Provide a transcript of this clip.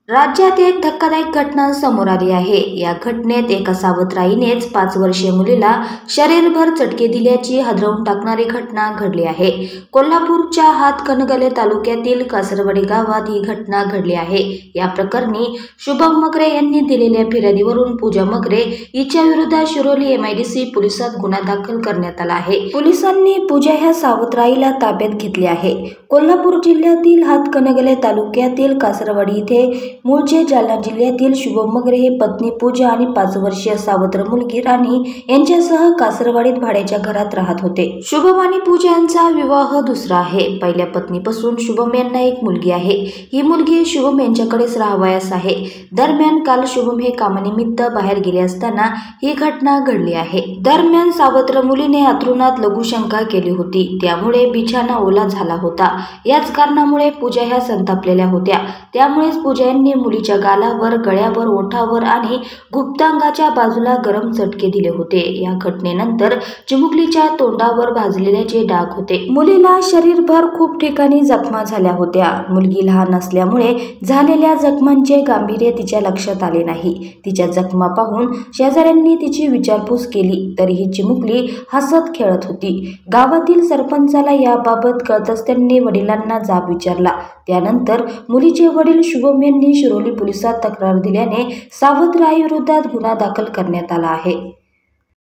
राज्यात एक धक्कादायक घटना समोर आली आहे। या घटनेत एका सावत्र आईनेच 5 वर्षीय मुलीला शरीरभर चटके दिल्याची हादरवून टाकणारी घटना घडली आहे। कोल्हापूरच्या हातकणंगले तालुक्यातील कासरवाडी गावात ही घटना घडली आहे। या प्रकरणी शुभम मगरे यांनी दिलेल्या फिर्यादीवरून पूजा मगरे हिच्या विरोधात शिरोली MIDC पोलिसात गुन्हा दाखल करण्यात आला आहे। पोलिसांनी पूजा ह्या सावत्र आईला ताब्यात घेतले आहे। कोल्हापूर जिल्ह्यातील हातकणंगले तालुक्यातील कासरवाडी इथे मूळचे जालना जिल्ह्यातील शुभम मगरे हे पत्नी पूजा आणि 5 वर्षीय सावत्र मुलगी राणी यांच्यासह कासरवाडीत भाड्याच्या घरात राहत होते। शुभम आणि पूजा यांचा विवाह दुसरा आहे। पहिल्या पत्नीपासून शुभम यांना एक मुलगी आहे। ही मुलगी शुभम यांच्याकडेच राहावयास आहे। दरम्यान काल शुभम हे कामानिमित्त बाहेर गेले असताना ही घटना घडली आहे। दरम्यान सावत्र मुलीने अंथरुणात लघुशंका केली होती, त्यामुळे बिछाना ओला झाला होता। याच कारणामुळे पूजा ह्या संतापलेल्या होत्या। त्यामुळेच पूजा यांनी मुलीच्या गालावर, गळ्यावर, ओठावर आणि गुप्तांगाच्या बाजूला गरम चटके दिले होते। या घटनेनंतर चिमुकलीच्या तोंडावर भाजलेल्याचे डाग होते। मुलीला शरीरभर खूप ठिकाणी जखमा झाल्या होत्या। मुलगी लहान असल्यामुळे झालेल्या जखमांचे गांभीर्य तिच्या लक्षात आले नाही। तिच्या जखमा पाहून शेजाऱ्यांनी तिची विचारपूस केली, तरीही चिमुकली हसत खेळत होती। गावातील सरपंचाला याबाबत कळताच त्यांनी वडिलांना जाब विचारला। त्यानंतर मुलीचे वडील शुभम यांनी शिरोली पोलिसात तक्रार दिल्याने सावत्र आईविरोधात गुन्हा दाखल करण्यात आला आहे।